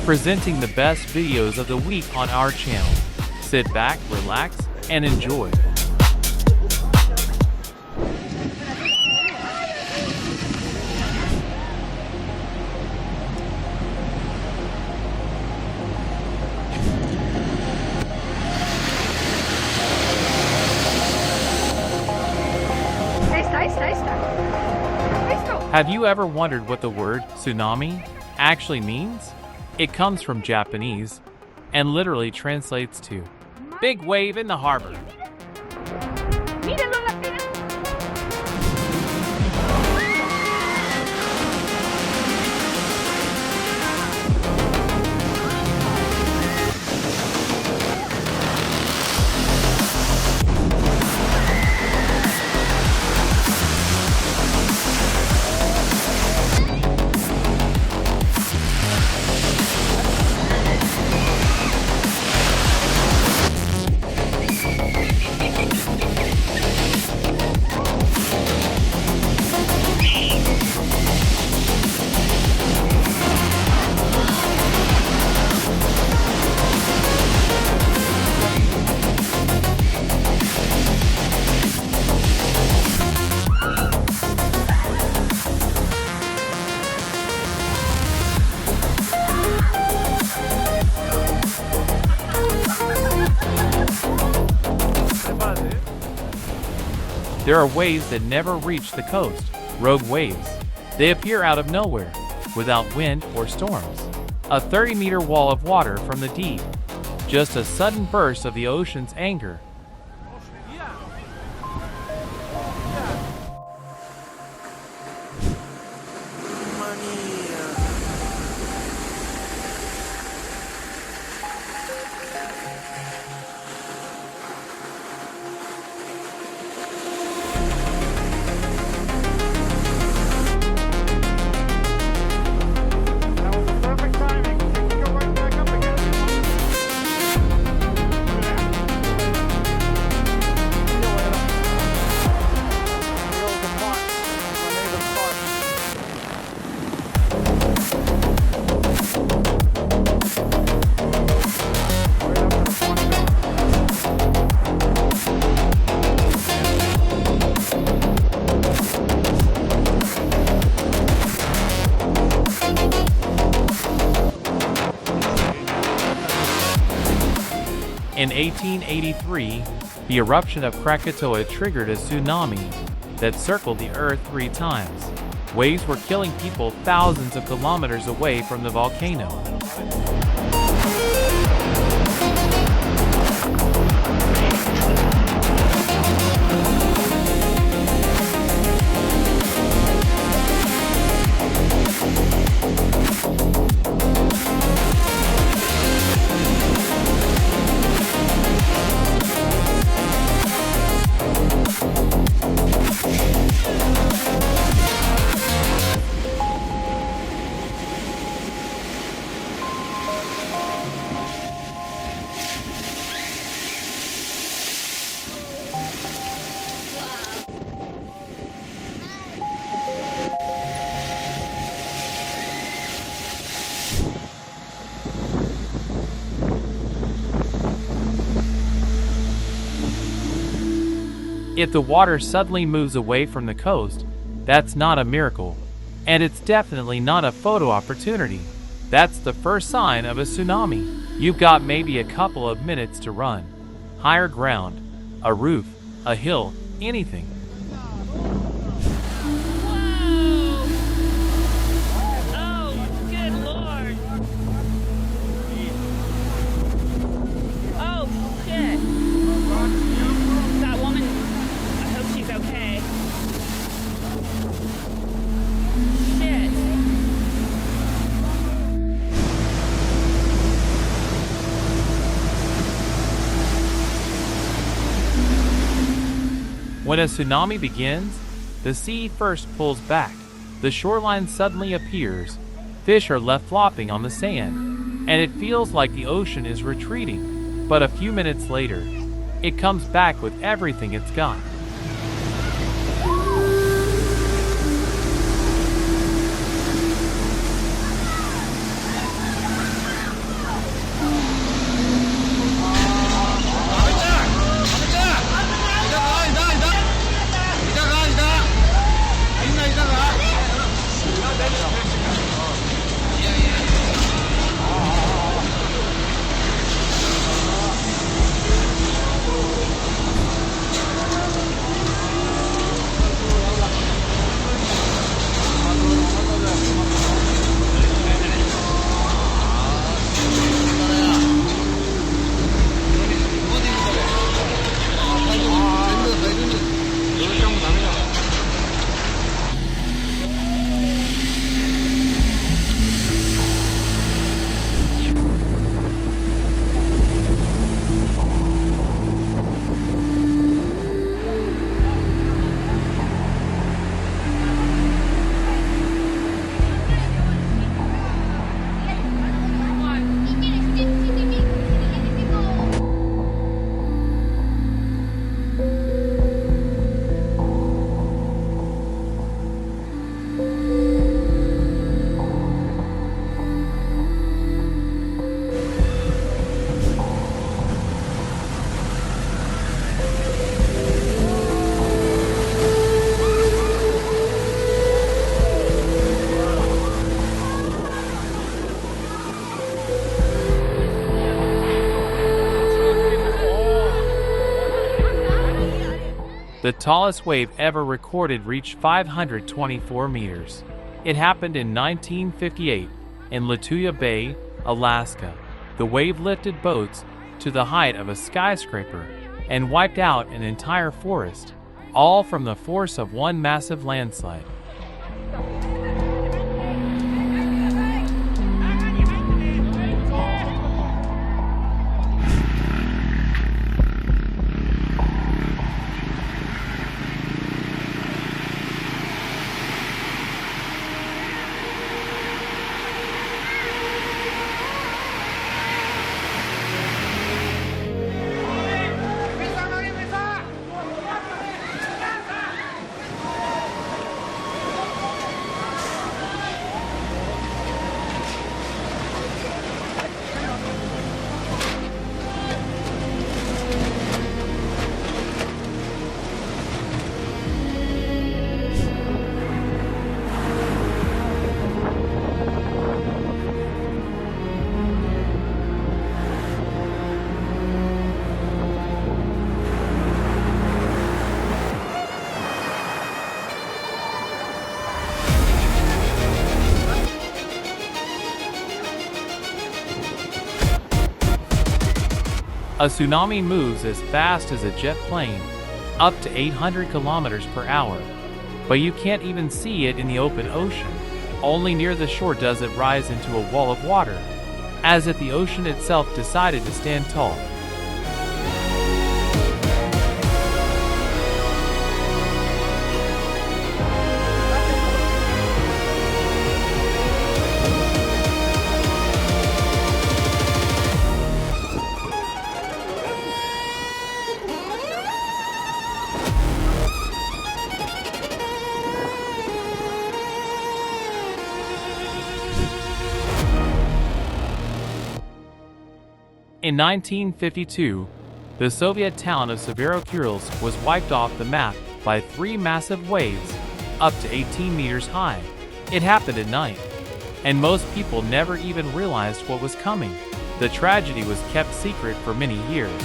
presenting the best videos of the week on our channel. Sit back, relax, and enjoy. Have you ever wondered what the word tsunami actually means? It comes from Japanese and literally translates to big wave in the harbor. There are waves that never reach the coast, rogue waves. They appear out of nowhere, without wind or storms. A 30-meter wall of water from the deep. Just a sudden burst of the ocean's anger. In 1883, the eruption of Krakatoa triggered a tsunami that circled the Earth 3 times. Waves were killing people thousands of kilometers away from the volcano. If the water suddenly moves away from the coast, that's not a miracle. And it's definitely not a photo opportunity. That's the first sign of a tsunami. You've got maybe a couple of minutes to run. Higher ground, a roof, a hill, anything. When a tsunami begins, the sea first pulls back, the shoreline suddenly appears, fish are left flopping on the sand, and it feels like the ocean is retreating. But a few minutes later, it comes back with everything it's got. The tallest wave ever recorded reached 524 meters. It happened in 1958 in Lituya Bay, Alaska. The wave lifted boats to the height of a skyscraper and wiped out an entire forest, all from the force of one massive landslide. A tsunami moves as fast as a jet plane, up to 800 kilometers per hour. But you can't even see it in the open ocean. Only near the shore does it rise into a wall of water, as if the ocean itself decided to stand tall. In 1952, the Soviet town of Severokurilsk was wiped off the map by 3 massive waves, up to 18 meters high. It happened at night, and most people never even realized what was coming. The tragedy was kept secret for many years.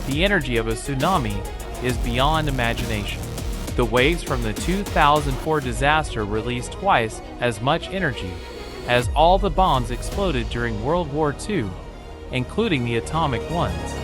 The energy of a tsunami is beyond imagination. The waves from the 2004 disaster released twice as much energy as all the bombs exploded during World War II, including the atomic ones.